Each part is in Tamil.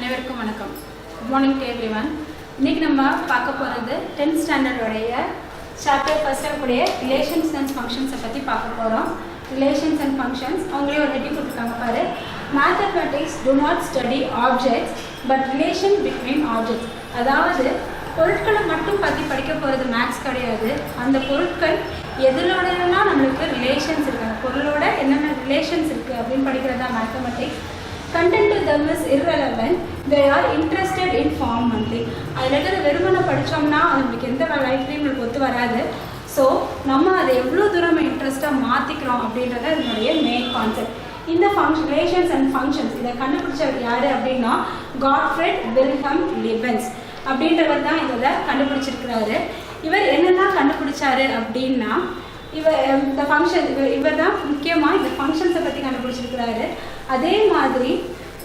அனைவருக்கும் வணக்கம். Good morning to everyone. இன்னைக்கு நம்ம பார்க்க போகிறது 10th ஸ்டாண்டர்ட் உடைய சாப்டர் ஃபர்ஸ்ட் கூடிய ரிலேஷன்ஸ் அண்ட் ஃபங்க்ஷன்ஸை பற்றி பார்க்க போகிறோம். ரிலேஷன்ஸ் அண்ட் ஃபங்க்ஷன்ஸ் அவங்களே ஒரு ஹெட்டிங் கொடுத்துருக்காங்க பாரு. Mathematics do not study objects but relation between objects. அதாவது பொருட்களை மட்டும் பற்றி படிக்க போகிறது மேக்ஸ் கிடையாது. அந்த பொருட்கள் எதிலோடலாம் நம்மளுக்கு ரிலேஷன்ஸ் இருக்குது, அந்த பொருளோட என்னென்ன ரிலேஷன்ஸ் இருக்குது அப்படின்னு படிக்கிறது தான் mathematics. Content to them is irrelevant. They are interested in form only. அதில் இருக்கிற வெறுமனை படித்தோம்னா அது நம்மளுக்கு எந்த லைஃப்லையும் நம்மளுக்கு ஒத்து வராது. ஸோ நம்ம அதை எவ்வளோ தூரம் இன்ட்ரெஸ்ட்டாக மாற்றிக்கிறோம் அப்படின்றத இதனுடைய மெயின் கான்செப்ட். இந்த ரிலேஷன்ஸ் அண்ட் ஃபங்க்ஷன்ஸ் இதை கண்டுபிடிச்சவர் யார் அப்படின்னா காட்ஃப்ரெட் வில்ஹெம் லீபன்ஸ் அப்படின்றவர் தான் இதில் கண்டுபிடிச்சிருக்கிறாரு. இவர் என்னெல்லாம் கண்டுபிடிச்சாரு அப்படின்னா இந்த ஃபங்க்ஷன் இவர் தான் முக்கியமாக இந்த ஃபங்க்ஷன்ஸை பற்றி கண்டுபிடிச்சிருக்கிறாரு. அதே மாதிரி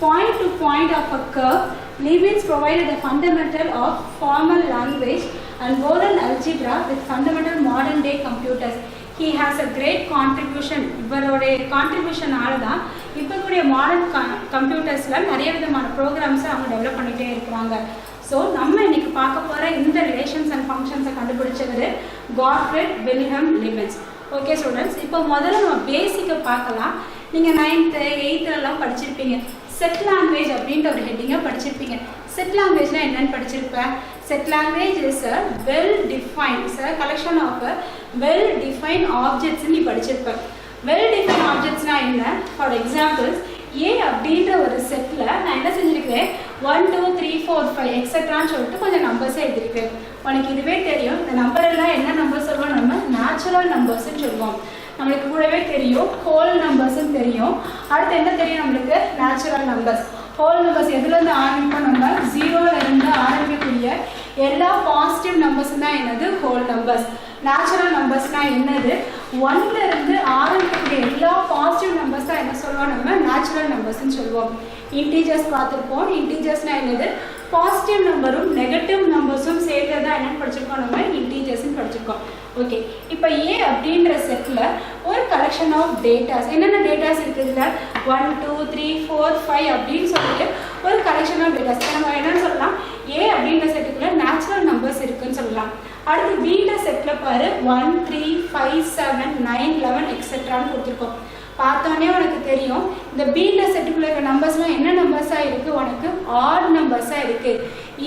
point to point of a curve, Leibniz provided a fundamental of formal language and Boole algebra with fundamental modern day computers. He has a great contribution. இவருடைய கான்ட்ரிபியூஷனால தான் இப்போ கூடிய மாடர்ன் கம்ப்யூட்டர்ஸில் நிறைய விதமான ப்ரோக்ராம்ஸை அவங்க டெவலப் பண்ணிகிட்டே இருக்கிறாங்க. ஸோ நம்ம இன்னைக்கு பார்க்க போகிற இந்த ரிலேஷன்ஸ் அண்ட் ஃபங்க்ஷன்ஸை கண்டுபிடிச்சவர் Gottfried Wilhelm Leibniz. Okay students, இப்போ முதல்ல நம்ம பேசிக்கை பார்க்கலாம். நீங்கள் 9th 8th படிச்சிருப்பீங்க. செட் லாங்குவேஜ் அப்படின்ற ஒரு ஹெட்டிங்கை படிச்சிருப்பீங்க. செட் லாங்குவேஜ்னால் என்னென்னு படிச்சிருப்பேன். Set language is a well defined, it's a collection of well defined objects நீ படிச்சிருப்பேன். வெல் டிஃபைன்ட் ஆப்ஜெக்ட்ஸ்னால் என்ன? ஃபார் எக்ஸாம்பிள்ஸ் ஏ அப்படின்ற ஒரு செட்டில் நான் என்ன செஞ்சுருக்கிறேன், 1 2 3 4 5 எக்ஸட்ரான்னு சொல்லிட்டு கொஞ்சம் நம்பர்ஸை எழுதிருக்கேன். உனக்கு இதுவே தெரியும், இந்த நம்பர் எல்லாம் என்ன நம்பர் சொல்லுவோம், நம்ம நேச்சுரல் நம்பர்ஸ்ன்னு சொல்லுவோம். நம்மளுக்கு கூடவே தெரியும் ஹோல் நம்பர்ஸ்ன்னு தெரியும். அடுத்து என்ன தெரியும் நம்மளுக்கு, நேச்சுரல் நம்பர்ஸ். ஹோல் நம்பர்ஸ் எதுலேருந்து ஆரம்பிப்போம், நம்ம 0லேருந்து ஆரம்பிக்கக்கூடிய எல்லா பாசிட்டிவ் நம்பர்ஸும் தான் என்னது ஹோல் நம்பர்ஸ். நேச்சுரல் நம்பர்ஸ்னால் என்னது, 1லேருந்து ஆரம்பிக்கக்கூடிய எல்லா பாசிட்டிவ் நம்பர்ஸ் தான் என்ன சொல்லுவோம், நம்ம நேச்சுரல் நம்பர்ஸ்ன்னு சொல்லுவோம். இன்டீஜர்ஸ் பார்த்துருப்போம். இன்டீஜர்ஸ்னால் என்னது, பாசிட்டிவ் நம்பரும் நெகட்டிவ் நம்பர்ஸும் சேர்த்து தான் என்னென்னு படிச்சிருக்கோம், நம்ம இன்டீஜர்ஸ்ன்னு படிச்சிருக்கோம். ஓகே, இப்போ ஏ அப்படின்ற செட்டில் ஒரு கலெக்ஷன் ஆஃப் டேட்டாஸ், என்னென்ன டேட்டாஸ் இருக்குதுல 1 2 3 4 5 அப்படின்னு சொல்லிட்டு ஒரு கலெக்ஷன் ஆஃப் டேட்டாஸ். நம்ம என்னென்னு சொல்லலாம், ஏ அப்படின்ற செட்டுக்குள்ள நேச்சுரல் நம்பர்ஸ் இருக்குன்னு சொல்லலாம். அடுத்து பீட்ட செட்டில் பாரு 1 3 5 7 9 11 எக்ஸெட்ரான்னு கொடுத்துருக்கோம். பார்த்தோன்னே உனக்கு தெரியும் இந்த பீட்ட செட்டுக்குள்ள இருக்க நம்பர்ஸ்லாம் என்ன நம்பர்ஸாக இருக்குது, உனக்கு ஆட் நம்பர்ஸாக இருக்குது.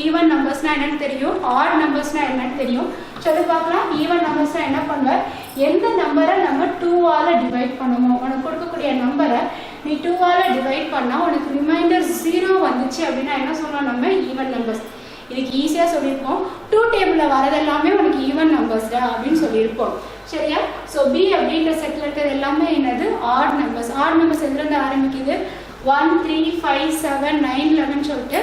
ஈவன் நம்பர்ஸ்னால் என்னென்னு தெரியும், ஆட் நம்பர்ஸ்னால் என்னென்னு தெரியும். சொல்லி பார்க்கலாம். ஈவன் நம்பர்ஸ்னால் என்ன பண்ணுவேன், எந்த நம்பரை நம்ம 2ஆல் டிவைட் பண்ணுவோம். உனக்கு கொடுக்கக்கூடிய நம்பரை நீ 2ஆல் டிவைட் பண்ணால் உனக்கு ரிமைண்டர் 0 வந்துச்சு அப்படின்னா என்ன சொல்லலாம், நம்ம ஈவன் நம்பர்ஸ். இதுக்கு ஈஸியாக சொல்லியிருப்போம், 2 டேபிளில் வரதெல்லாமே உனக்கு ஈவன் நம்பர்ஸ் தான் அப்படின்னு சொல்லியிருப்போம். சரியா? ஸோ பி அப்படின்ற செட்டில் இருக்கிறது எல்லாமே என்னது, ஆட் நம்பர்ஸ். ஆட் நம்பர்ஸ் எதுலேருந்து ஆரம்பிக்குது, 1 3 5 7 9 11 சொல்லிட்டு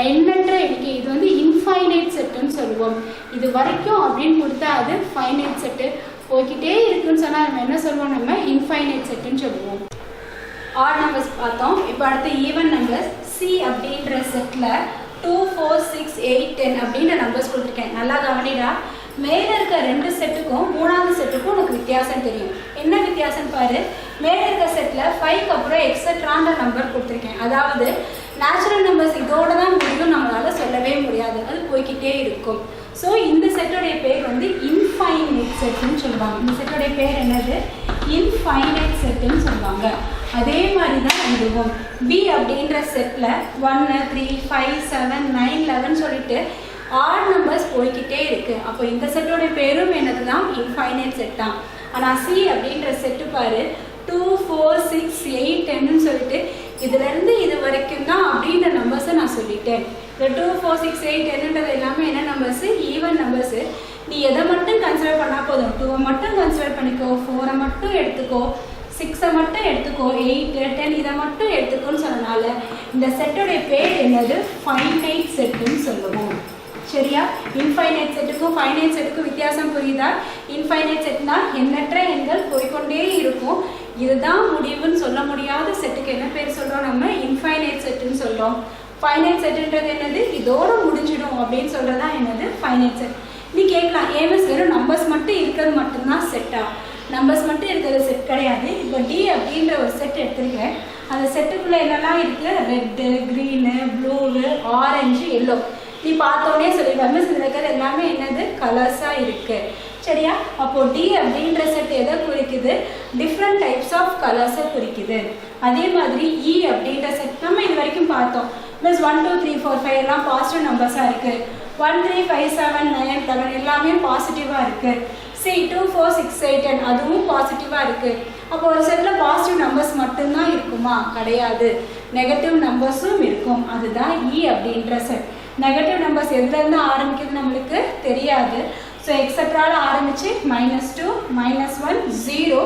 எண்ணற்ற எண்ணிக்கை. இது வந்து இன்ஃபைனைட் செட்டுன்னு சொல்லுவோம். இது வரைக்கும் அப்படின்னு கொடுத்தா அது ஃபைனைட் செட்டு. போய்கிட்டே இருக்குன்னு சொன்னால் நம்ம என்ன சொல்லுவோம், நம்ம இன்ஃபைனைட் செட்டுன்னு சொல்லுவோம். ஆட் நம்பர்ஸ் பார்த்தோம். இப்போ அடுத்து ஈவன் நம்பர்ஸ். சி அப்படின்ற செட்டில் 2 4 6 8 10 அப்படின்ற நம்பர்ஸ் கொடுத்துருக்கேன். நல்லா கவனிடா. மேலே இருக்க 2 செட்டுக்கும் 3வது செட்டுக்கும் உனக்கு வித்தியாசம் தெரியும். என்ன வித்தியாசம் பாரு. மேலே இருக்க செட்டில் 5க்கு அப்புறம் எக்ஸட்ரான்ற நம்பர் கொடுத்துருக்கேன். அதாவது நேச்சுரல் நம்பர்ஸ் இதோட தான் முடியும், நம்மளால் சொல்லவே முடியாது, அது போய்கிட்டே இருக்கும். ஸோ இந்த செட்டோடைய பேர் வந்து இன்ஃபைனைட் செட்டுன்னு சொல்லுவாங்க. இந்த செட்டோடைய பேர் என்னது, இன்ஃபைனைட் செட்டுன்னு சொல்லுவாங்க. அதே மாதிரி தான் இதுவும். பி அப்படின்ற செட்டில் 1 3 5 7 9 11 சொல்லிட்டு ஆட் நம்பர்ஸ் போய்கிட்டே இருக்குது. அப்போ இந்த செட்டோட பேரும் என்னது தான், இன்ஃபைனைட் செட் தான். ஆனால் சி அப்படின்ற செட்டு பாரு 2 4 6 8 10ன்னு சொல்லிட்டு இதுலேருந்து இது வரைக்கும் தான் அப்படின்ற நம்பர்ஸை நான் சொல்லிட்டேன். இந்த 2 4 6 8 10ன்றது எல்லாமே என்ன நம்பர்ஸு, ஈவன் நம்பர்ஸு. நீ எதை மட்டும் கன்சிடர் பண்ணால் போதும், 2 மட்டும் கன்சிடர் பண்ணிக்கோ, 4 மட்டும் எடுத்துக்கோ, 6 மட்டும் எடுத்துக்கோ, 8 10 இதை மட்டும் எடுத்துக்கோன்னு சொன்னனால இந்த செட்டோடைய பேர் என்னது, ஃபைனைட் செட்டுன்னு சொல்லுவோம். சரியா? இன்ஃபைனைட் செட்டுக்கும் ஃபைனைட் செட்டுக்கும் வித்தியாசம் புரியுதா? இன்ஃபைனைட் செட்னா எண்ணற்ற எண்கள் போய்கொண்டே இருக்கும், இதுதான் முடிவுன்னு சொல்ல முடியாத செட்டுக்கு என்ன பேர் சொல்கிறோம், நம்ம இன்ஃபைனைட் செட்டுன்னு சொல்கிறோம். ஃபைனைட் செட்டுன்றது என்னது, இதோடு முடிஞ்சிடும் அப்படின்னு சொல்கிறது தான் என்னது, ஃபைனைட் செட். நீ கேட்கலாம், ஏஎம்எஸ் வெறும் நம்பர்ஸ் மட்டும் இருக்கிறது மட்டும்தான் செட்டா? நம்பர்ஸ் மட்டும் இருக்கிறது செட் கிடையாது. இப்போ டி அப்படின்ற ஒரு செட் எடுத்துருக்கேன். அந்த செட்டுக்குள்ளே என்னெல்லாம் இருக்குது, red, green, blue, orange, yellow. நீ பார்த்தோன்னே சொல்லிடுவேன் மிஸ் இதில் இருக்கிறது எல்லாமே என்னது கலர்ஸாக இருக்குது. சரியா? அப்போது டி அப்படின்ற செட் எதை குறிக்குது, டிஃப்ரெண்ட் டைப்ஸ் ஆஃப் கலர்ஸை குறிக்குது. அதே மாதிரி இ அப்படின்ற செட் நம்ம இது வரைக்கும் பார்த்தோம் மிஸ் 1 2 3 4 5 எல்லாம் பாசிட்டிவ் நம்பர்ஸாக இருக்குது. 1 3 5 7 9 11 எல்லாமே பாசிட்டிவாக இருக்குது. சி 2 4 6 8 10 அதுவும் பாசிட்டிவாக இருக்குது. அப்போ ஒரு செட்டில் பாசிட்டிவ் நம்பர்ஸ் மட்டும்தான் இருக்குமா? கிடையாது, நெகட்டிவ் நம்பர்ஸும் இருக்கும். அதுதான் இ அப்படின்ற செட். நெகட்டிவ் நம்பர்ஸ் எதுலேருந்து ஆரம்பிக்குது நம்மளுக்கு தெரியாது. ஸோ எக்ஸட்ரால ஆரம்பித்து -2 -1 0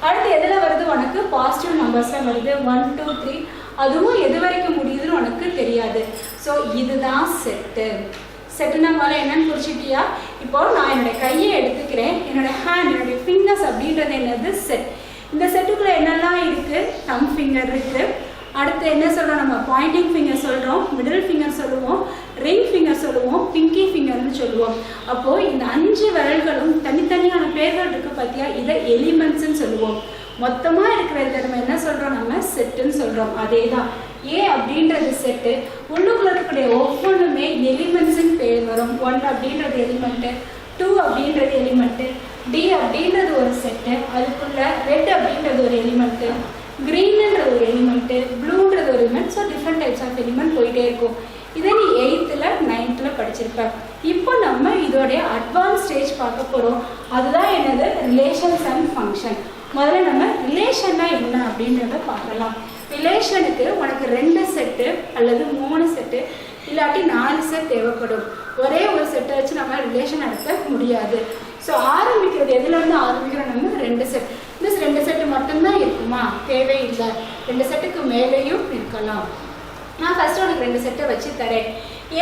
அடுத்து எதில் வருது உனக்கு பாசிட்டிவ் நம்பர்ஸில் வருது 1 2 3 அதுவும் எது வரைக்கும் முடியுதுன்னு உனக்கு தெரியாது. ஸோ இதுதான் செட்டு. செட்டுனா முதல்ல என்னன்னு குறிச்சிட்டியா? இப்போ நான் என்னுடைய கையை எடுத்துக்கிறேன், என்னோட ஹேண்ட், என்னுடைய ஃபிங்கர்ஸ் அப்படின்றது என்னது செட். இந்த செட்டுக்குள்ளே என்னெல்லாம் இருக்குது, தம் ஃபிங்கர் இருக்குது, அடுத்து என்ன சொல்கிறோம் நம்ம பாயிண்டிங் ஃபிங்கர் சொல்கிறோம், மிடில் ஃபிங்கர் சொல்லுவோம், ரிங் ஃபிங்கர் சொல்லுவோம், பிங்கி ஃபிங்கர்னு சொல்லுவோம். அப்போது இந்த 5 விரல்களும் தனித்தனியான பேர்கள் இருக்குது பார்த்தியா, இதை எலிமெண்ட்ஸ்ன்னு சொல்லுவோம். மொத்தமாக இருக்கிறத நம்ம என்ன சொல்கிறோம், நம்ம செட்டுன்னு சொல்கிறோம். அதே தான் ஏ அப்படின்றது செட்டு. உள்ளுக்குள்ள இருக்கக்கூடிய ஒவ்வொன்றுமே எலிமெண்ட்ஸுன்னு பேர் வரும். 1 அப்படின்றது எலிமெண்ட்டு, 2 அப்படின்றது எலிமெண்ட்டு, டி அப்படின்றது ஒரு செட்டு, அதுக்குள்ள ரெட் அப்படின்றது ஒரு எலிமெண்ட்டு, க்ரீன்ன்றது ஒரு எலிமெண்ட்டு, ப்ளூன்றது ஒரு element. So different types of element போயிட்டே இருக்கும். இதை நீ 8th 9th படிச்சிருப்ப. இப்போ நம்ம இதோடைய அட்வான்ஸ் ஸ்டேஜ் பார்க்க போகிறோம். அதுதான் என்னது, ரிலேஷன்ஸ் அண்ட் ஃபங்க்ஷன். முதல்ல நம்ம ரிலேஷன்னா என்ன அப்படின்றத பார்க்கலாம். ரிலேஷனுக்கு உனக்கு 2 செட்டு அல்லது 3 செட்டு இல்லாட்டி 4 செட் தேவைப்படும். ஒரே ஒரு செட்டை வச்சு நம்ம ரிலேஷன் நடத்த முடியாது. ஸோ ஆரம்பிக்கிறது எதுலேருந்து ஆரம்பிக்கிறோம், நம்ம 2 செட். மிஸ் 2 செட்டு மட்டும்தான் இருக்குமா? தேவையில்லை, 2 செட்டுக்கு மேலேயும் இருக்கலாம். நான் ஃபஸ்ட்டு உனக்கு 2 செட்டை வச்சு தரேன்.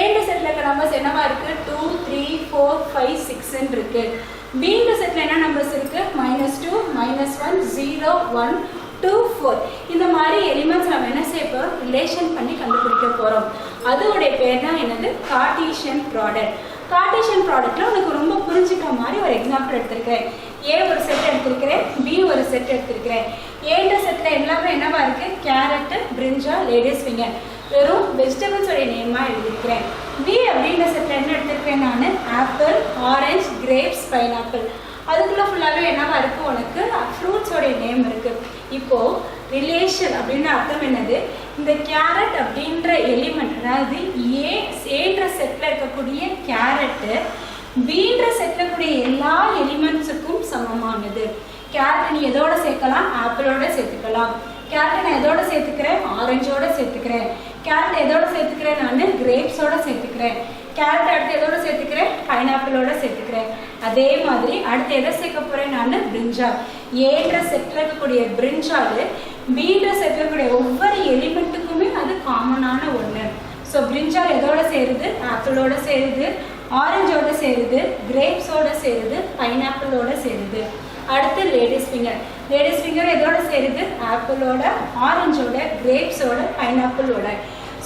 ஏன்ற செட்டில் இருக்க நம்பர்ஸ் என்னவா இருக்குது, 2 3 4 5 6ன்னு இருக்குது. பீன்ற செட்டில் என்ன நம்பர்ஸ் இருக்குது, -2 -1 0 1 2 4. இந்த மாதிரி எலிமெண்ட்ஸ் நம்ம என்ன செய்ய போகிறோம், ரிலேஷன் பண்ணி கண்டுபிடிக்க போகிறோம். அதோடைய பேர் தான் என்னது, கார்ட்டீசியன் ப்ராடக்ட். கார்ட்டீசியன் ப்ராடக்ட்டில் உனக்கு ரொம்ப புரிஞ்சுக்கிற மாதிரி ஒரு எக்ஸாம்பிள் எடுத்திருக்கிறேன். ஏ ஒரு செட் எடுத்திருக்கிறேன், பி ஒரு செட் எடுத்திருக்கிறேன். ஏன்ற செட்டில் எல்லாமே என்னவா இருக்குது, கேரட்டு, பிரிஞ்சா, லேடிஸ் ஃபிங்கர், வெறும் வெஜிடபிள்ஸோடைய நேமாக எழுதியிருக்கிறேன். பி அப்படின்ற செட்டில் என்ன எடுத்திருக்கிறேன் நான், ஆப்பிள், ஆரஞ்சு, கிரேப்ஸ், பைனாப்பிள். அதுக்குள்ளே ஃபுல்லாகவே என்னவா இருக்குது, உனக்கு ஃப்ரூட்ஸோடைய நேம் இருக்குது. இப்போது ரிலேஷன் அப்படின்ற அர்த்தம் என்னது, இந்த கேரட் அப்படின்ற எலிமெண்ட், அதாவது ஏன்ற செட்டில் இருக்கக்கூடிய கேரட்டு பீன்ற செட்டில் இருக்கக்கூடிய எல்லா எலிமெண்ட்ஸுக்கும் சமமானது. கேரட் நீ எதோட சேர்க்கலாம், ஆப்பிளோட சேர்த்துக்கலாம். கேரட்டை நான் எதோட சேர்த்துக்கிறேன், ஆரஞ்சோட சேர்த்துக்கிறேன். கேரட் எதோட சேர்த்துக்கிறேன், நான் கிரேப்ஸோட சேர்த்துக்கிறேன். கேரட் அடுத்து எதோட சேர்த்துக்கிறேன், பைனாப்பிளோட சேர்த்துக்கிறேன். அதே மாதிரி அடுத்து எதை சேர்க்க போகிறேன், நான் பிரிஞ்சால். ஏன்ற செட்டில் இருக்கக்கூடிய பிரிஞ்சால் பீன்ற செட்டில் இருக்கக்கூடிய ஒவ்வொரு எலிமெண்ட்டுக்குமே அது காமனான ஒன்று. ஸோ பிரிஞ்சால் எதோட சேருது, ஆப்பிளோட சேருது, ஆரஞ்சோட சேருது, கிரேப்ஸோட சேருது, பைனாப்பிளோட சேருது. அடுத்து லேடிஸ் ஃபிங்கர். லேடிஸ் ஃபிங்கர் எதோட சேருது, ஆப்பிளோட, ஆரஞ்சோட, கிரேப்ஸோட, பைனாப்பிளோட.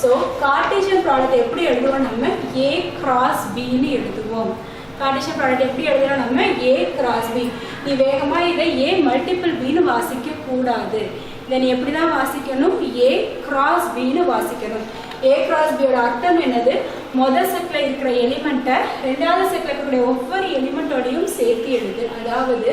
ஸோ கார்ட்டீசியன் ப்ராடக்ட் எப்படி எழுதுவோம், நம்ம ஏ கிராஸ் பின்னு எழுதுவோம். கார்ட்டீசியன் ப்ராடக்ட் எப்படி எழுதுவோம், நம்ம ஏ கிராஸ் பி. நீ வேகமாக இதை ஏ மல்டிபிள் பின்னு வாசிக்க கூடாது. இதை நீ எப்படி தான் வாசிக்கணும், ஏ கிராஸ் பின்னு வாசிக்கணும். ஏ கிராஸ் பியோட அர்த்தம் என்னது, முதல் செட்டில் இருக்கிற எலிமெண்ட்டை 2வது செட்டில் இருக்கக்கூடிய ஒவ்வொரு எலிமெண்ட்டோடையும் சேர்த்து எழுது. அதாவது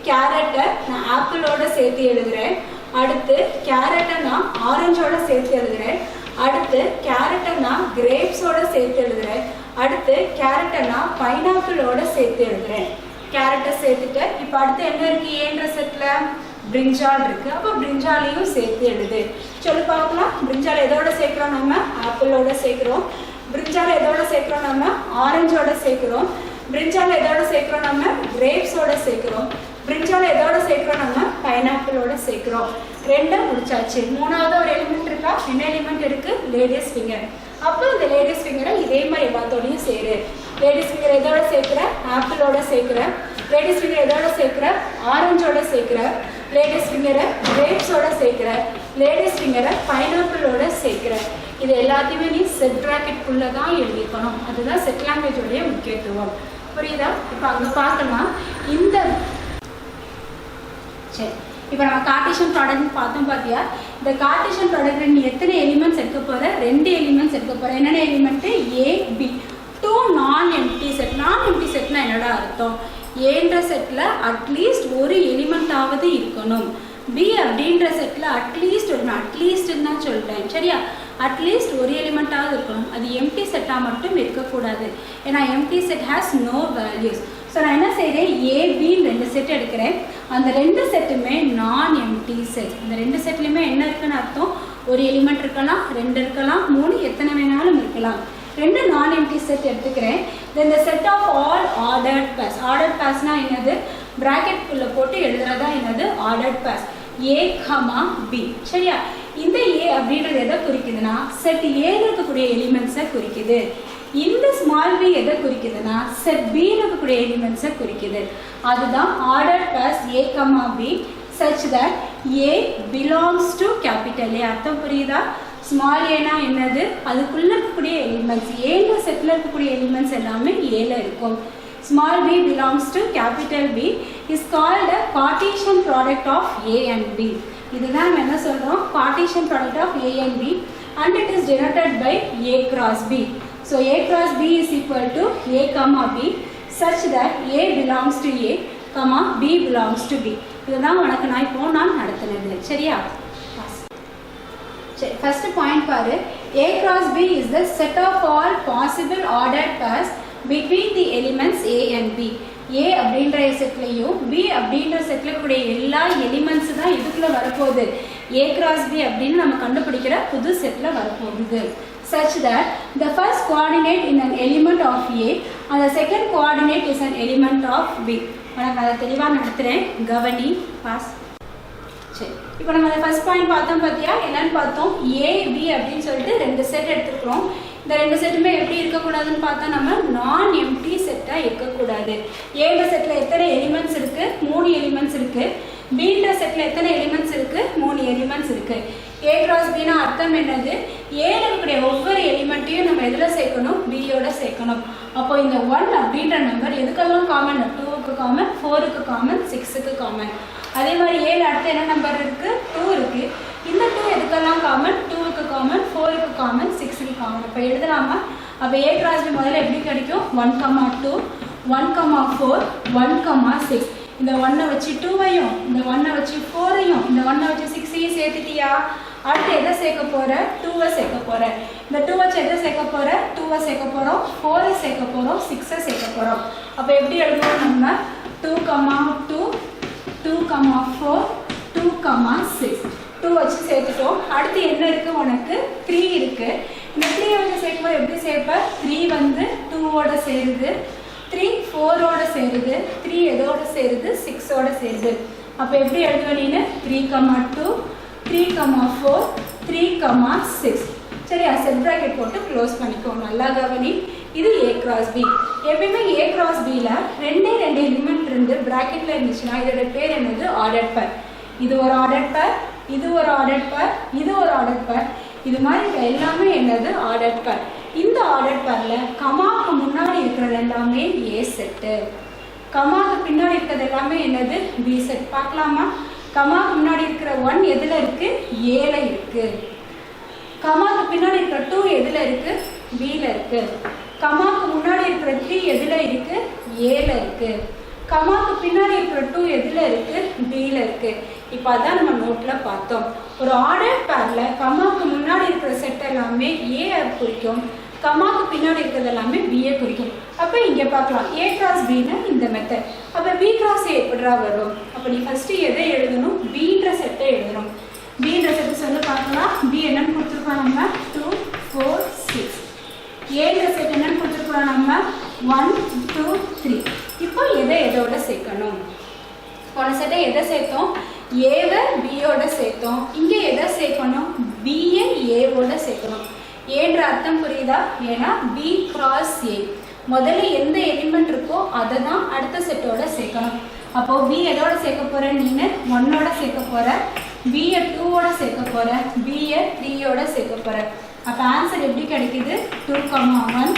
கேரட்டை நான் ஆப்பிளோட சேர்த்து எழுதுகிறேன், அடுத்து கேரட்டை நான் ஆரஞ்சோட சேர்த்து எழுதுகிறேன், அடுத்து கேரட்டை நான் கிரேப்ஸோட சேர்த்து எழுதுகிறேன், அடுத்து கேரட்டை நான் பைனாப்பிளோட சேர்த்து எழுதுகிறேன். கேரட்டை சேர்த்துட்டு இப்போ அடுத்து என்ன இருக்குது, ஏன்ற செட்டில் பிரிஞ்சால் இருக்குது. அப்போ பிரிஞ்சாலையும் சேர்த்து எழுது. சொல்லி பார்க்கலாம், பிரிஞ்சால் எதோட சேர்க்குறோம், நம்ம ஆப்பிளோட சேர்க்குறோம். பிரிஞ்சால் எதோட சேர்க்குறோம், நம்ம ஆரஞ்சோட சேர்க்குறோம். பிரிஞ்சால் எதோட சேர்க்குறோம், நம்ம கிரேப்ஸோட சேர்க்குறோம். பிரிஞ்சால் எதோட சேர்க்குறோம், நம்ம பைனாப்பிளோட சேர்க்குறோம். 2 முடிச்சாச்சு. 3வது ஒரு எலிமெண்ட் இருக்கா, என்ன எலிமெண்ட் இருக்குது, லேடிஸ் ஃபிங்கர். அப்போ இந்த லேடிஸ் ஃபிங்கரை இதே மாதிரி எல்லாத்தோடையும் சேரு. லேடிஸ் ஃபிங்கர் எதோட சேர்க்குற, ஆப்பிளோட சேர்க்குற. லேடிஸ் ஃபிங்கர் எதோட சேர்க்குற, ஆரஞ்சோட சேர்க்குற. லேடிஸ் ஃபிங்கரை கிரேப்ஸோட சேர்க்குற. லேடிஸ் ஃபிங்கரை பைனாப்பிளோட சேர்க்குற. இது எல்லாத்தையுமே நீ செட் ப்ராக்கெட்குள்ளே தான் எழுதிக்கணும். அதுதான் செட் லாங்குவேஜோடைய முக்கியத்துவம். புரியுதா? இப்போ அங்கே பார்க்கலாம், இந்த சரி இப்போ நம்ம கார்ட்டீசியன் ப்ராடக்ட்னு பார்த்தோம் பார்த்தியா, இந்த கார்ட்டீசியன் ப்ராடக்ட் நீ எத்தனை எலிமெண்ட்ஸ் எடுக்க போகிற? 2 எலிமெண்ட்ஸ் எடுக்க போகிற. என்னென்ன எலிமெண்ட்டு? ஏ பி. 2 நான் எம்டி செட். நான் எம்டி செட்னா என்னடா அர்த்தம்? ஏன்ற செட்டில் அட்லீஸ்ட் ஒரு எலிமெண்ட்டாவது இருக்கணும். பி அப்படின்ற செட்டில் அட்லீஸ்ட்னு தான் சொல்லிட்டேன், சரியா? அட்லீஸ்ட் ஒரு எலிமெண்ட்டாவது இருக்கணும். அது எம்டி செட்டாக மட்டும் இருக்கக்கூடாது. ஏன்னா empty set has no values. So நான் என்ன செய்கிறேன்? ஏபின்னு 2 செட் எடுக்கிறேன். அந்த 2 செட்டுமே நான் எம்டி செட். இந்த 2 செட்லேயுமே என்ன இருக்குன்னு அர்த்தம்? ஒரு எலிமெண்ட் இருக்கலாம், 2 இருக்கலாம், 3, எத்தனை வேணாலும் இருக்கலாம். 2 நான் எம்டி செட் எடுத்துக்கிறேன். தென் the set of all ordered pairs. ordered pairsனா என்னது? ப்ராக்கெட்குள்ளே போட்டு எழுதுறதா என்னது? ordered pairs. A, B. சரியா? இந்த A அப்படின்றது எதை குறிக்குதுன்னா செட் ஏல இருக்கக்கூடிய எலிமெண்ட்ஸை குறிக்குது. இந்த ஸ்மால் b எதை குறிக்குதுன்னா செட் b இருக்கக்கூடிய எலிமெண்ட்ஸை குறிக்குது. அதுதான் ordered pairs A, B such that A belongs to capital A. அர்த்தம் புரியுதா? ஸ்மால் ஏனா என்னது? அதுக்குள்ளே இருக்கக்கூடிய எலிமெண்ட்ஸ், ஏன்ற செட்டில் இருக்கக்கூடிய எலிமெண்ட்ஸ் எல்லாமே ஏல இருக்கும். Small b belongs to capital B is called a Cartesian product of A and B. இதுதான் நம்ம என்ன சொல்றோம்? Cartesian product of A and B, and it is denoted by A cross B. So A cross B is equal to A comma B such that A belongs to A, comma B belongs to B. இதுதான் உனக்கு நான் இப்போ நடத்துனது, சரியா? சரி, first point பாரு. A cross B is the set of all possible ordered pairs between the elements A and B. A அப்படின்ற செட்லையும் B அப்படின்ற செட்டில் கூடிய எல்லா எலிமெண்ட்ஸ் தான் இதுக்குள்ளே வரப்போகுது. A cross B அப்படின்னு நம்ம கண்டுபிடிக்கிற புது செட்டில் வரப்போகுது. Such that the first coordinate in an element of A and the second coordinate is an element of B. உனக்கு அதை தெளிவாக நடத்துகிறேன், கவனி, பாஸ். சரி, இப்போ நம்ம அந்த ஃபர்ஸ்ட் பாயிண்ட் பார்த்தோம் பார்த்தியா? என்னன்னு பார்த்தோம்? A, B அப்படின்னு சொல்லிட்டு 2 செட் எடுத்துக்கிறோம். இந்த 2 செட்டுமே எப்படி இருக்கக்கூடாதுன்னு பார்த்தா நம்ம நான் எம்டி செட்டாக இருக்கக்கூடாது. ஏன்ற செட்டில் எத்தனை எலிமெண்ட்ஸ் இருக்குது? 3 எலிமெண்ட்ஸ் இருக்குது. பீன்ற செட்டில் எத்தனை எலிமெண்ட்ஸ் இருக்குது? 3 எலிமெண்ட்ஸ் இருக்குது. A cross Bனா அர்த்தம் என்னது? ஏல இருக்கக்கூடிய ஒவ்வொரு எலிமெண்ட்டையும் நம்ம எதில் சேர்க்கணும்? பியோட சேர்க்கணும். அப்போ இந்த 1 அப்படின்ற நம்பர் எதுக்கெல்லாம் காமன்? 2க்கு காமன், 4க்கு காமன், 6க்கு காமன். அதே மாதிரி ஏல அடுத்து என்ன நம்பர் இருக்குது? 2 இருக்குது. இந்த 2 எதுக்கெல்லாம் காமன்? 2க்கு காமன், 4க்கு காமன், 6க்கு காமன். இப்போ எழுதலாமா? அப்போ A cross B முதல்ல எப்படி கிடைக்கும்? 1, 2, 1, 4, 1, 6. இந்த 1 வச்சு 2வையும், இந்த 1 வச்சு 4ஐயும், இந்த 1 வச்சு 6ஐயும் சேர்த்துட்டியா? அடுத்து எதை சேர்க்க போகிற? 2வை சேர்க்க போகிற. இந்த 2 வச்சு எதை சேர்க்க போகிற? 2வை சேர்க்க போகிறோம், 4ஐ சேர்க்க போகிறோம், 6ஐ சேர்க்க போகிறோம். அப்போ எப்படி எழுதுவோம் நம்ம? 2, 2, 2, 4, 2, 6. 2 வச்சு சேர்த்துட்டோம். அடுத்து என்ன இருக்குது உனக்கு? 3 இருக்குது. இந்த 3 வச்சு சேர்க்கும்போது எப்படி சேர்ப்ப? 3 வந்து 2ஓட சேருது, 3 4ஓட சேருது, 3 எதோட சேருது? 6ஓட சேருது. அப்போ எப்படி எழுதுவ நீ? 3, 2, 3, 4, 3, 6. சரியா? செட் ப்ராக்கெட் போட்டு க்ளோஸ் பண்ணிக்கோ. நல்லா கவனி. இது A cross B. எப்பயுமே A cross Bல 2 எலிமெண்ட் இருந்து ப்ராக்கெட்டில் இருந்துச்சுன்னா இதோட பேர் என்னது? ஆர்டர்ட் பேர். இது ஒரு ஆர்டர்ட் பேர், இது ஒரு ஆர்டர்ட் பேர், இது ஒரு ஆர்டர்ட் பேர். இது மாதிரி எல்லாமே என்னது? ஆர்டர்ட் பேர். இந்த ஆர்டர்ட் பேரில் கமாவுக்கு முன்னாடி இருக்கிறது எல்லாமே A செட்டு, கமாவுக்கு பின்னாடி இருக்கிறது எல்லாமே என்னது? B set. பார்க்கலாமா? கமாவுக்கு முன்னாடி இருக்கிற 1 எதில் இருக்குது? ஏல இருக்குது. கமாவுக்கு பின்னாடி இருக்கிற 2 எதில் இருக்குது? பியில் இருக்குது. கமாவுக்கு முன்னாடி இருக்கிற 3 எதில் இருக்குது? ஏல இருக்குது. கமாவுக்கு பின்னாடி இருக்கிற 2 எதில் இருக்குது? பியில் இருக்குது. இப்போ அதான் நம்ம நோட்டில் பார்த்தோம். ஒரு ஆர்டர் பேரில் கமாவுக்கு முன்னாடி இருக்கிற செட் எல்லாமே ஏ குறிக்கும், கமாவுக்கு பின்னாடி இருக்கிறது எல்லாமே பிஏ குறிக்கும். அப்போ இங்கே பார்க்கலாம் A cross Bன்னு இந்த மெத்தட். அப்போ B cross A எப்படிரா வரும்? அப்போ நீ ஃபஸ்ட்டு எதை எழுதணும்? Bன்ற செட்டை எழுதணும். Bன்ற செட்டு சொல்லி பார்க்கலாம். B என்னன்னு கொடுத்துருக்கோம் நம்ம? 2, 4, 6. Aன்ற செட் என்னன்னு கொடுத்துருக்கோம் நம்ம? 1, 2, 3. இப்போ எதை எதோட சேர்க்கணும்? போன செட்டை எதை சேர்த்தோம்? ஏவை பியோட சேர்த்தோம். இங்கே எதை சேர்க்கணும்? பிஏ ஏவோட சேர்க்கணும். ஏன்ற அர்த்தம் புரியுதா? ஏன்னா B cross A முதல்ல எந்த எலிமெண்ட் இருக்கோ அதை தான் அடுத்த செட்டோட சேர்க்கணும். அப்போ B எதோட சேர்க்க போகிற? நீனு 1ஓட சேர்க்க போகிற, பிஏ 2ஓட சேர்க்க போகிற, பிஏ 3ஓட சேர்க்க போகிற. அப்போ ஆன்சர் எப்படி கிடைக்குது? 2, 1,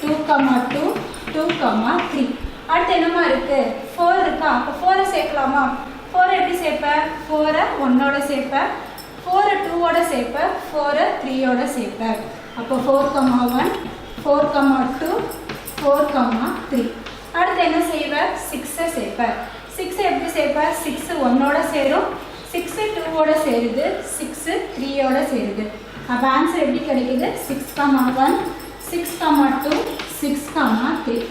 2, 2, 2, 3. அடுத்து என்னமா இருக்குது? 4 இருக்கா? அப்போ 4ஐ சேர்க்கலாமா? 4 எப்படி சேர்ப்பேன்? 4 1ஓட சேர்ப்பேன், 4 2ஓட சேர்ப்பேன், 4 3ஓட சேர்ப்பேன். அப்போ 4,1 4,2 4,3. அடுத்து என்ன செய்வேன்? 6 சேர்ப்பேன். 6 எப்படி சேர்ப்பேன்? 6 1ஓட சேரும், 6 2ஓட சேருது, 6 3ஓட சேருது. அப்போ ஆன்சர் எப்படி கிடைக்குது? 6,1 6,2 6,3.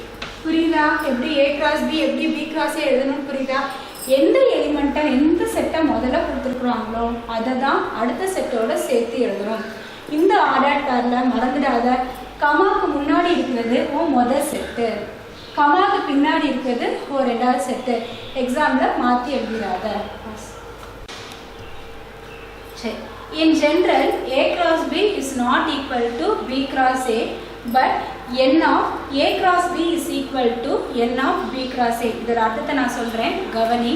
புரியுதா? எப்படி A cross B எப்படி B cross A எழுதணும்னு புரியுதா? எந்த எலிமெண்ட்டை எந்த செட்டை முதல்ல கொடுத்துருக்குறாங்களோ அதை தான் அடுத்த செட்டோட சேர்த்து எழுதணும். இந்த ஆர்டர் பேரில் மறந்துடாத, கமாவுக்கு முன்னாடி இருக்கிறது முதல் செட்டு, கமாவுக்கு பின்னாடி இருக்கிறது ரெண்டாவது செட்டு. எக்ஸாமில் மாற்றி எழுதிடாத. சரி, in general A cross B is not equal to B cross A, but n of A cross B is equal to n of B cross A. இதோட அர்த்தத்தை நான் சொல்கிறேன், கவனி.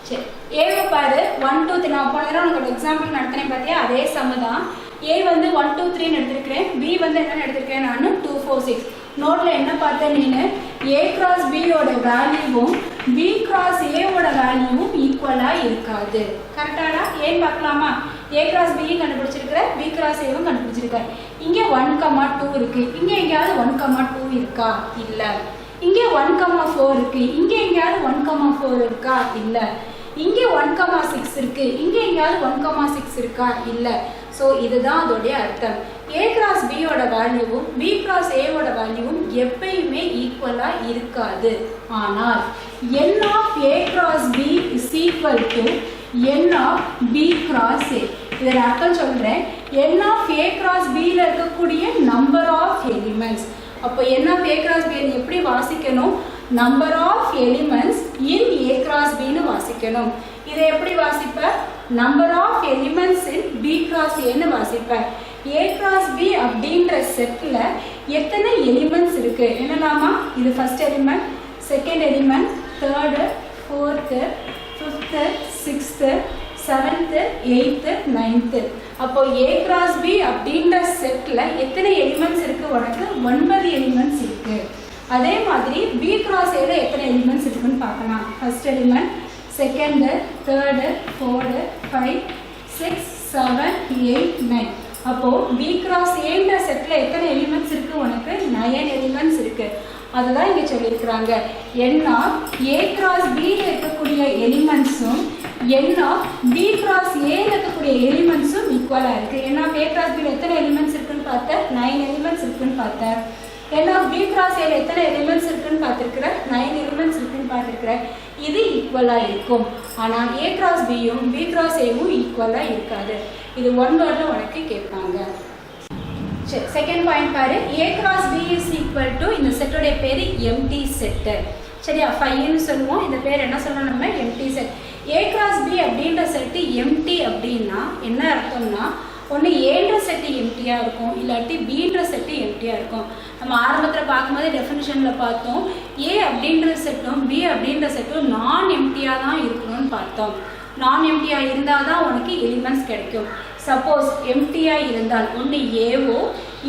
சரி, ஏவை பாரு 1 2 3. நான் போன நேரம் உங்களோட எக்ஸாம்பிள் நடத்தினேன் பார்த்தியா, அதே சம தான். A வந்து 1 2 3 எடுத்திருக்கிறேன், B வந்து என்னென்னு எடுத்திருக்கேன் நான் 2 4 6. நோட்டில் என்ன பார்த்தேன் நீனு? A cross B யோட வேல்யூவும் B cross A ஓட வேல்யூவும் ஈக்குவலாக இருக்காது. கரெக்டாடா? ஏன்னு பார்க்கலாமா? A cross B கண்டுபிடிச்சிருக்கிற, B cross A வும் கண்டுபிடிச்சிருக்க. இங்கே 1,2 இருக்கு, இங்கே எங்கேயாவது 1,2 இருக்கா? இல்லை. இங்கே 1,4 இருக்கு, இங்கே எங்கேயாவது 1,4 இருக்கா? இல்லை. இங்கே 1,6 இருக்கு, இங்கே எங்கேயாவது 1,6 இருக்கா? இல்லை. ஸோ இதுதான் அதோடைய அர்த்தம். A cross B யோட வேல்யூவும் B cross A ஓட வேல்யூவும் எப்பயுமே ஈக்குவலாக இருக்காது. ஆனால் n of A cross B is equal to n of B cross A. இதன் அர்த்தம் சொல்கிறேன், n of A cross B ல இருக்கக்கூடிய நம்பர் ஆஃப் எலிமெண்ட்ஸ். அப்போ n of A cross B எப்படி வாசிக்கணும்? Number of elements in A cross B ன்னு வாசிக்கணும். இதை எப்படி வாசிப்ப? Number of elements in B cross A ன்னு வாசிப்ப. A cross B அப்படின்ற செட்டில் எத்தனை எலிமெண்ட்ஸ் இருக்கு? என்னலாமா? இது first element, second element, third, fourth, fifth, sixth, seventh, eighth, ninth. அப்போ A cross B அப்படின்ற செட்டில் எத்தனை எலிமெண்ட்ஸ் இருக்கு? உனக்கு 9 எலிமெண்ட்ஸ் இருக்கு. அதே மாதிரி B cross A ல எத்தனை எலிமெண்ட்ஸ் இருக்குன்னு பார்க்கலாம். First element, second, third, Ford, 5 6 7 8 9. அப்போ B cross Aன்ற செட்டில் எத்தனை எலிமெண்ட்ஸ் இருக்கு? உனக்கு 9 எலிமெண்ட்ஸ் இருக்கு. அதுதான் இங்கே சொல்லியிருக்கிறாங்க, n of A cross B ல இருக்கக்கூடிய எலிமெண்ட்ஸும் n of B cross A ல இருக்கக்கூடிய எலிமெண்ட்ஸும் ஈக்குவலாக இருக்கு. n of A cross B ல எத்தனை எலிமெண்ட்ஸ் இருக்குன்னு பார்த்த? 9 எலிமெண்ட்ஸ் இருக்குன்னு பார்த்த. n of B cross A ல எத்தனை எலிமெண்ட்ஸ் இருக்குன்னு பார்த்துருக்குற? 9 எலிமெண்ட்ஸ் இருக்குன்னு பார்த்துருக்குற. இது ஈக்குவலாக இருக்கும். ஆனால் A cross Bயும் B cross Aவும் ஈக்குவலாக இருக்காது. இது ஒன் வேர்டில் உனக்கு கேட்பாங்க. சரி, செகண்ட் பாயிண்ட் பாரு. A cross B is equal to, இந்த செட்டோடைய பேர் எம்டி செட்டு. சரியா? 5ன்னு சொல்லுவோம். இந்த பேர் என்ன சொல்லணும் நம்ம? Empty set. A cross B அப்படின்ற செட்டு எம்டி அப்படின்னா என்ன அர்த்தம்னா, ஒன்று ஏன்ற செட்டு எம்டியாக இருக்கும், இல்லாட்டி பின்ற செட்டு எம்டியாக இருக்கும். நம்ம ஆரம்பத்தில் பார்க்கும்போது டெஃபினிஷனில் பார்த்தோம், ஏ அப்படின்ற செட்டும் பி அப்படின்ற செட்டும் நான் எம்டியாக தான் இருக்கணும்னு பார்த்தோம். நான் எம்டியாக இருந்தால் தான் உனக்கு எலிமெண்ட்ஸ் கிடைக்கும். சப்போஸ் எம்டியாக இருந்தால் ஒன்று ஏவோ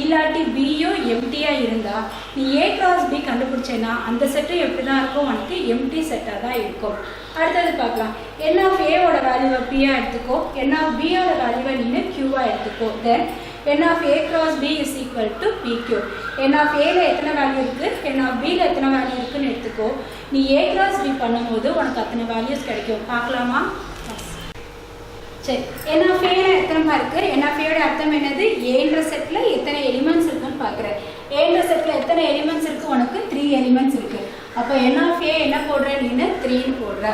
இல்லாட்டி பியோ எம்டியாக இருந்தால் நீ A cross B கண்டுபிடிச்சேன்னா அந்த செட்டும் எப்படி தான் இருக்கும்? உனக்கு எம்டி செட்டாக தான் இருக்கும். அடுத்தது பார்க்கலாம். n of A ஓட வேல்யூவை P-ஆக எடுத்துக்கோ, n of B ஓட வேல்யூவை நீ Q-ஆக எடுத்துக்கோ. தென் n of A cross B is equal to PQ. n of A ல எத்தனை வேல்யூ இருக்குது, n of B ல எத்தனை வேல்யூ இருக்குன்னு எடுத்துக்கோ. நீ A cross B பண்ணும்போது உனக்கு அத்தனை வேல்யூஸ் கிடைக்கும். பார்க்கலாமா? சரி, n of A ல எத்தனை இருக்கு? n of A யோட அர்த்தம் என்னது? ஏன்ற செட்டில் எத்தனை எலிமெண்ட்ஸ் இருக்குன்னு பார்க்குறேன். ஏன்ற செட்டில் எத்தனை எலிமெண்ட்ஸ் இருக்குது? உனக்கு 3 எலிமெண்ட்ஸ் இருக்குது. அப்போ n of A என்ன போடுற நீனு? 3ன்னு போடுற.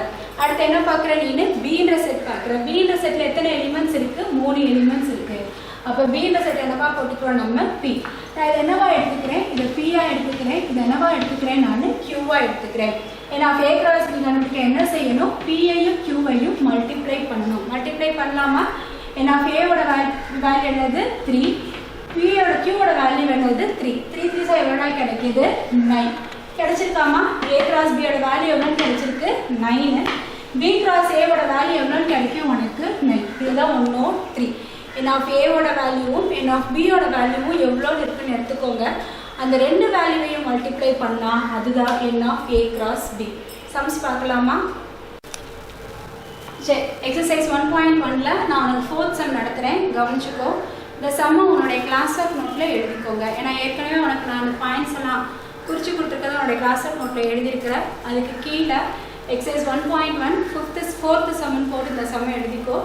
அடுத்து என்ன பார்க்குற நீனு? Bன்ற செட் பார்க்குற. Bன்ற செட்டில் எத்தனை எலிமெண்ட்ஸ் இருக்குது? 3 எலிமெண்ட்ஸ் இருக்குது. அப்போ Bன்ற செட் என்னவா போட்டுக்கிறோம் நம்ம? P. நான் இது என்னவா எடுத்துக்கிறேன்? இது P-ஆக எடுத்துக்கிறேன். இது என்னவா எடுத்துக்கிறேன்? நான் Q-ஆக எடுத்துக்கிறேன். n of A cross B கண்டுபிடிக்க என்ன செய்யணும்? P-ஐயும் Q-ஐயும் மல்டிப்ளை பண்ணணும். மல்டிப்ளை பண்ணலாமா? n of A ஓட வேல்யூ என்னது? 3. P-யோட Q-ஓட வேல்யூ என்னது? 3. 3 3 எவ்வளோ கிடைக்கிது? 9. கிடைச்சிருக்காமா? A cross B யோட வேல்யூ எவ்வளோன்னு கிடைச்சிருக்கு? 9. B cross A ஓட வேல்யூ எவ்வளோன்னு கிடைக்கும் உனக்கு? 9. இதுதான் 1 3. n of A ஓட வேல்யூவும் n of B யோட வேல்யூவும் எவ்வளோன்னு இருக்குன்னு எடுத்துக்கோங்க. அந்த ரெண்டு வேல்யூவையும் மல்டிப்ளை பண்ணால் அதுதான் n of a cross b. Sums பார்க்கலாமா? சரி, எக்ஸசைஸ் 1.1ல் நான் உனக்கு ஃபோர்த் சம் நடத்துகிறேன், கவனிச்சுக்கோ. இந்த சம்மை உன்னுடைய கிளாஸ் ஆஃப் நோட்டில் எழுதிக்கோங்க. ஏன்னா ஏற்கனவே உனக்கு நான் அந்த பாயிண்ட்ஸ் எல்லாம் குறித்து கொடுத்துருக்கதை உன்னுடைய கிளாஸ் ஆஃப் நோட்டில் எழுதியிருக்கிறேன். அதுக்கு கீழே எக்ஸசைஸ் 1.1 ஃபோர்த்து சம்னு போட்டு இந்த சம்மை எழுதிக்கோ.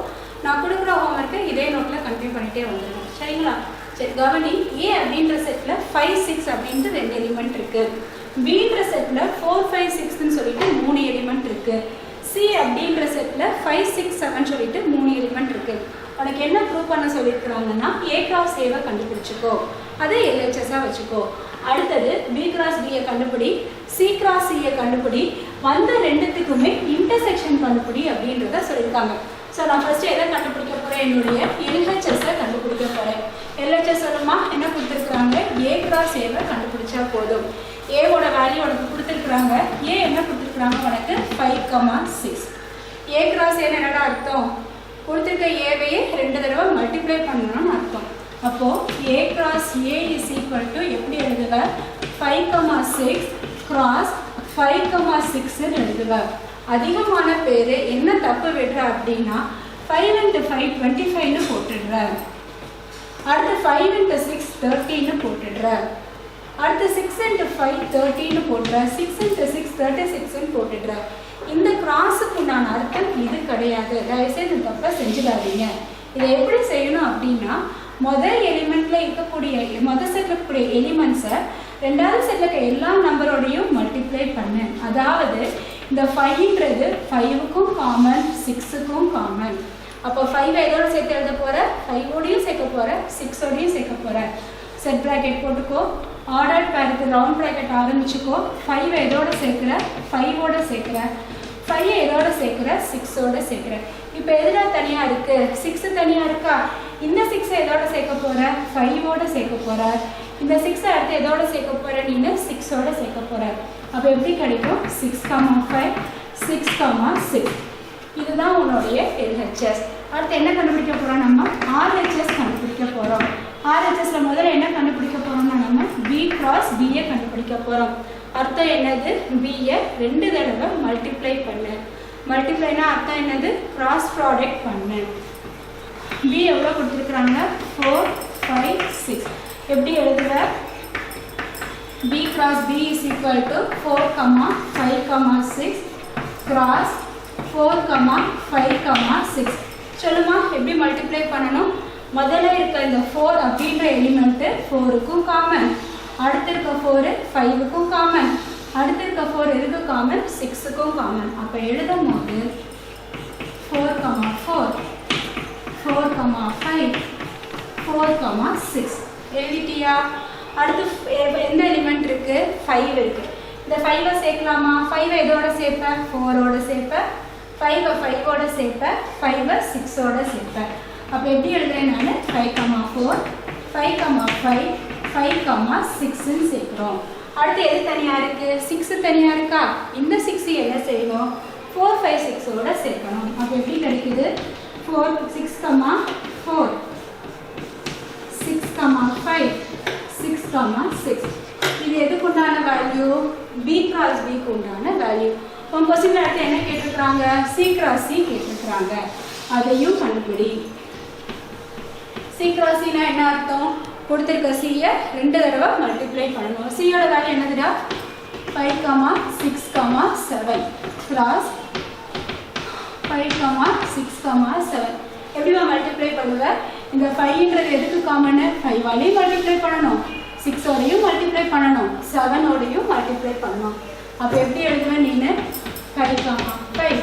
நான் கொடுக்குற ஹோம்ஒர்க்கை இதே நோட்டில் கண்டினியூ பண்ணிகிட்டே வந்துடுவேன், சரிங்களா? சரி, கவனி. ஏ அப்படின்ற செட்டில் 5, 6 அப்படின்ட்டு 2 எலிமெண்ட் இருக்குது. பின்ற செட்டில் 4, 5, 6ன்னு சொல்லிட்டு 3 எலிமெண்ட் இருக்குது. சி அப்படின்ற செட்டில் 5, 6, 7 சொல்லிட்டு 3 எலிமெண்ட் இருக்குது. உனக்கு என்ன ப்ரூவ் பண்ண சொல்லியிருக்கிறாங்கன்னா ஏ கிராஸ் ஏவை கண்டுபிடிச்சிக்கோ, அதை எல்ஹெச்எஸ்ஸாக வச்சுக்கோ. அடுத்தது பி கிராஸ் பியை கண்டுபிடி, சி கிராஸ் சியை கண்டுபிடி, வந்த ரெண்டுத்துக்குமே இன்டர்செக்ஷன் கண்டுபிடி அப்படின்றத சொல்லியிருக்காங்க. ஸோ நான் ஃபஸ்ட்டு எதை கண்டுபிடிக்க போகிறேன்? என்னுடைய எல்ஹெச்எஸ்ஸை கண்டுபிடிக்க போகிறேன். எல்ஹெச்எஸ் சொல்லுமா என்ன கொடுத்துருக்குறாங்க? ஏ கிராஸ் ஏவை கண்டுபிடிச்சா போதும். ஏவோட வேல்யூ உனக்கு கொடுத்துருக்குறாங்க. ஏ என்ன கொடுத்துருக்குறாங்க உனக்கு? 5, 6. ஏ கிராஸ் ஏன்னு என்னடா அர்த்தம்? கொடுத்துருக்க ஏவையே 2 தடவை மல்டிப்ளை பண்ணணும்னு அர்த்தம். அப்போது A cross A is equal to எப்படி எழுதுவ? 5, 6 கிராஸ் 5, 6ன்னு எழுதுவ. அதிகமான பேர் என்ன தப்பு விடுற அப்படின்னா 5 × 5 25ன்னு போட்டுடுற. அடுத்து 5 × 6 30ன்னு போட்டுடுற. அடுத்து 6 × 5 30ன்னு போட்டுற. 6 × 6 36ன்னு போட்டுடுற. இந்த கிராஸுக்கு உண்டான அர்த்தம் இது கிடையாது. தயவுசெய்து இந்த தப்பை செஞ்சுடாதீங்க. இதை எப்படி செய்யணும் அப்படின்னா முதல் எலிமெண்ட்டில் இருக்கக்கூடிய முதல் செட்டில் இருக்கக்கூடிய எலிமெண்ட்ஸை ரெண்டாவது செட்டில் இருக்க எல்லா நம்பரோடையும் மல்டிப்ளை பண்ணு. அதாவது இந்த 5ன்றது 5க்கும் காமன், 6க்கும் காமன். அப்போ 5 எதோட சேர்த்து எழுத போகிற? 5ஓடையும் சேர்க்க போகிற, 6ஓடையும் சேர்க்க போகிற. செட் ப்ராக்கெட் போட்டுக்கோ. ஆர்டர் பேருக்கு ரவுண்ட் ப்ராக்கெட் ஆரம்பிச்சுக்கோ. 5 எதோட சேர்க்குற? 5ஓட சேர்க்குற. 5 எதோட சேர்க்குற? 6ஓட சேர்க்குற. இப்போ எதுனா தனியாக இருக்குது? 6 தனியாக இருக்கா? இந்த 6 எதோட சேர்க்க போகிற? 5ஓட சேர்க்க போகிற. இந்த 6 அடுத்து எதோட சேர்க்க போகிற? நீನು 6ஓட சேர்க்க போகிற. அப்போ எப்படி கிடைக்கும்? 6, 5, 6, 6. இதுதான் உன்னுடைய எல்ஹெச்எஸ். அடுத்து என்ன கண்டுபிடிக்க போகிறோம்? நம்ம ஆர்ஹெச்எஸ் கண்டுபிடிக்க போகிறோம். ஆர்ஹெச்எஸ்ல முதல்ல என்ன கண்டுபிடிக்க போகிறோம்னா நம்ம பி கிராஸ் பியை கண்டுபிடிக்க போகிறோம். அர்த்தம் என்னது? பியை 2 தடவை மல்டிப்ளை பண்ணு. மல்டிப்ளைனா அர்த்தம் என்னது? கிராஸ் ப்ராடக்ட் பண்ணு. பி எவ்வளோ கொடுத்துருக்குறாங்க? 4, 5, 6. எப்படி எழுதுற? b cross b is equal to 4, 5, 6 cross 4, 5, 6. சொல்லுமா எப்படி மல்டிப்ளை பண்ணணும்? முதல்ல இருக்க இந்த 4 அப்படின்ற எலிமெண்ட்டு 4க்கும் காமன், அடுத்து இருக்க 4 5க்கும் காமன், அடுத்து இருக்க 4 எதுக்கு காமன்? 6க்கும் காமன். அப்போ எழுதும் போது 4, 4, 4, 5, 4, 6 எழுதிட்டியா? அடுத்து எந்த எலிமெண்ட் இருக்குது? 5 இருக்குது. இந்த 5 சேர்க்கலாமா? 5 எதோட சேர்ப்பேன்? 4ஓட சேர்ப்பேன். 5 5ஓட சேர்ப்பேன். 5 6ஓட சேர்ப்பேன். அப்போ எப்படி எழுதுறேன் நான்? 5, 4, 5, 5, 6ன்னு சேர்க்குறோம். அடுத்து எது தனியாக இருக்குது? 6 தனியாக இருக்கா? இந்த 6 என்ன செய்யணும்? 4, 5, 6ஓட சேர்க்கணும். அப்போ எப்படி கிடைக்குது? 4, 6, 4, 6, 5, 6, 6. இது எதுக்கு உண்டான வேல்யூ? பி கிராஸ் பிக்கு உண்டான வேல்யூ. இப்போ கொஸ்டின் அடுத்து என்ன கேட்டிருக்கிறாங்க? சி கிராஸ் சி கேட்டிருக்கிறாங்க. அதையும் கண்டுபிடி. சி கிராஸ் சினா என்ன அர்த்தம்? கொடுத்துருக்க சியை 2 தடவை மல்டிப்ளை பண்ணணும். சியோட வேல்யூ என்னதுடா? 5, 6, 7 கிராஸ் 5, 6, 7. எப்படிமா மல்டிப்ளை பண்ணுவேன்? இந்த 5ன்றது எதுக்கு காமனு? 5ஆலையும் மல்டிப்ளை பண்ணணும், 6ஓடையும் மல்டிப்ளை பண்ணணும், 7ஓடையும் மல்டிப்ளை பண்ணணும். அப்போ எப்படி எழுதுவேன் நீனு? 5, 5,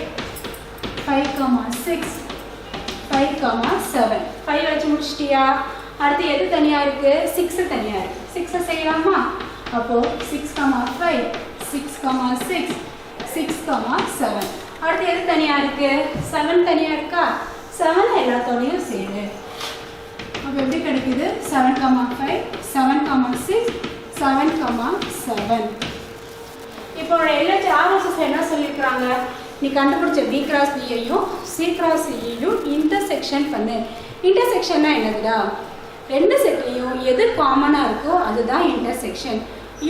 6, 5, 7. 5 வச்சு முடிச்சிட்டியா? அடுத்து எது தனியாக இருக்குது? 6 தனியாக இருக்குது. 6 செய்யலாமா? அப்போது 6, 5, 6, 6, 7. அடுத்து எது தனியாக இருக்குது? 7 தனியாக இருக்கா? 7 எல்லாத்தோடையும் சேரு. அப்போ எப்படி கிடைக்குது? 7, 5, 7, 6, 7, 7. இப்போ எல்ஹெச் ஆர்ஹெச்எஸ் என்ன சொல்லியிருக்கிறாங்க? நீ கண்டுபிடிச்ச பி கிராஸ் பியையும் சி கிராஸ் சியையும் இன்டர்செக்ஷன் பண்ணு. இன்டர்செக்ஷன்னா என்னதுடா? ரெண்டு செட்லேயும் எது காமனாக இருக்கோ அதுதான் இன்டர்செக்ஷன்.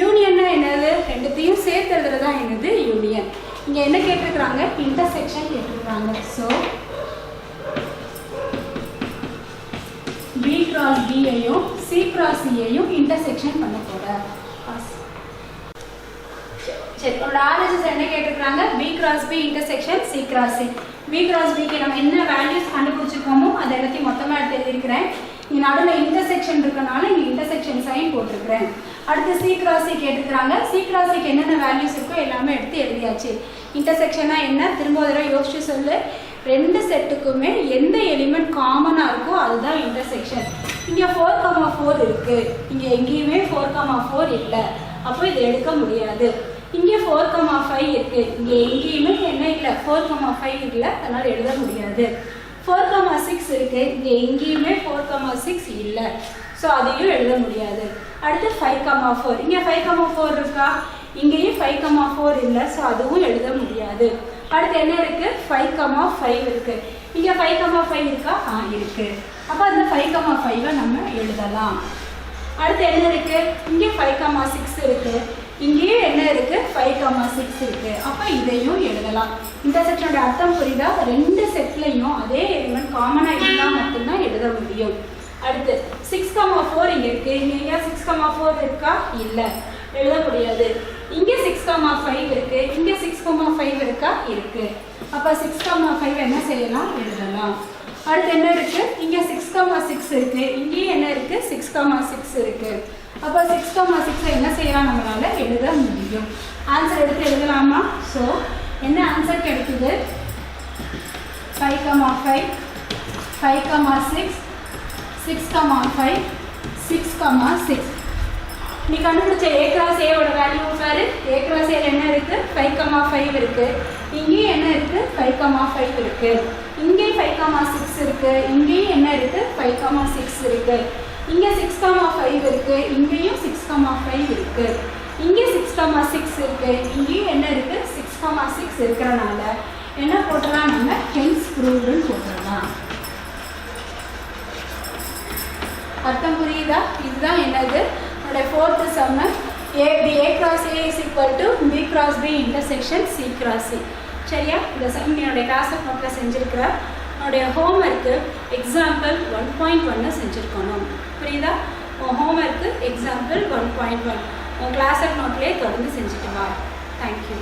யூனியன்னா என்னது? ரெண்டுத்தையும் சேர்த்து எழுதுறது தான் என்னது? யூனியன். இங்கே என்ன கேட்டிருக்கிறாங்க? இன்டர்செக்ஷன் கேட்டிருக்கிறாங்க. ஸோ B cross B ஐயும் C cross C ஐயும் இன்டர்செக்ஷன் பண்ண போகிறேன். சரி, ஒரு RHS என்ன கேட்டிருக்கிறாங்க? B cross B intersection C cross C. B cross Bக்கு நம்ம என்ன வேல்யூஸ் கண்டுபிடிச்சிருக்கோமோ அதை எல்லாத்தையும் மொத்தமாக எடுத்து எழுதியிருக்கிறேன். இங்கே நடுவில் இன்டர்செக்ஷன் இருக்கனால இங்கே இன்டர்செக்ஷன் சைன் போட்டிருக்கிறேன். அடுத்து C cross C கேட்டிருக்கிறாங்க. C cross Cக்கு என்னென்ன வேல்யூஸ் இருக்கோ எல்லாமே எடுத்து எழுதியாச்சு. இன்டர்செக்ஷனா என்ன? திரும்ப ஒரு தடவை யோசிச்சு சொல்லு. ரெண்டு செட்டுக்குமே எந்த எலிமெண்ட் காமனாக இருக்கோ அதுதான் இன்டர்செக்ஷன். இங்கே 4,4 இருக்குது. இங்கே எங்கேயுமே 4,4 இல்லை. அப்போ இதை எடுக்க முடியாது. இங்கே 4,5 இருக்குது. இங்கே எங்கேயுமே என்ன இல்லை? 4,5 இல்லை. அதனால் எழுத முடியாது. 4,6 இருக்குது. இங்கே எங்கேயுமே 4,6 இல்லை. ஸோ அதையும் எழுத முடியாது. அடுத்து 5,4. இங்கே 5,4 இருக்கா? இங்கேயும் 5,4 இல்லை. ஸோ அதுவும் எழுத முடியாது. அடுத்து என்ன இருக்குது? 5,5 இருக்குது. இங்கே 5,5 இருக்கா? இருக்குது. அப்போ அந்த 5,5 நம்ம எழுதலாம். அடுத்து என்ன இருக்குது? இங்கே 5,6 இருக்குது. இங்கேயும் என்ன இருக்குது? 5,6 இருக்குது. அப்போ இதையும் எழுதலாம். இன்டர்செக்ஷனோட அர்த்தம் புரியுதா? ரெண்டு செட்லையும் அதே எலிமெண்ட் காமனாக இருந்தால் மட்டும்தான் எழுத முடியும். அடுத்து 6,4 இங்கே இருக்குது. இங்கே 6,4 இருக்கா? இல்லை, எழுத முடியாது. இங்கே 6,5 இருக்குது. இங்கே 6,5 இருக்கா? இருக்குது. அப்போ 6,5 என்ன செய்யலாம்? எழுதலாம். அடுத்து என்ன இருக்குது? இங்கே 6,6 இருக்குது. இங்கேயும் என்ன இருக்குது? 6,6 இருக்குது. அப்போ 6,6 என்ன செய்யலாம்? நம்மளால் எழுத முடியும். ஆன்சர் எடுத்து எழுதலாமா? ஸோ என்ன ஆன்சர் கிடைக்குது? 5,5 5,6 6,5 6,6. நீ கண்டுபிடிச்ச A cross A ஓட வேல்யூ பாரு. A cross A என்ன இருக்கு? 5,5 இருக்கு. இங்கேயும் என்ன இருக்கு? 5,5 இருக்கு. இங்கே 5,6 இருக்கு. இங்கேயும் என்ன இருக்கு? 5,6 இருக்கு. இங்கே 6,5 இருக்கு. இங்கேயும் 6,5 இருக்கு. இங்கே 6,6 இருக்கு. இங்கேயும் என்ன இருக்கு? 6,6 இருக்கிறனால என்ன போட்டலாம்? நம்ம hence proved போட்டலாம். அர்த்தம் புரியுதா? இதுதான் என்னது? நம்மளுடைய fourth sum. A cross A is equal to B cross B intersection C cross C. சரியா? இந்த சம் என்னுடைய கிளாஸ் ஆஃப் நோட்டில் செஞ்சுருக்கிற என்னுடைய ஹோம்ஒர்க்கு எக்ஸாம்பிள் 1.1 செஞ்சுருக்கணும். புரியுதா? உன் ஹோம்ஒர்க்கு எக்ஸாம்பிள் 1.1 உன் கிளாஸ் ஆஃப் நோட்லேயே தொடர்ந்து செஞ்சுட்டு வா. தேங்க்யூ.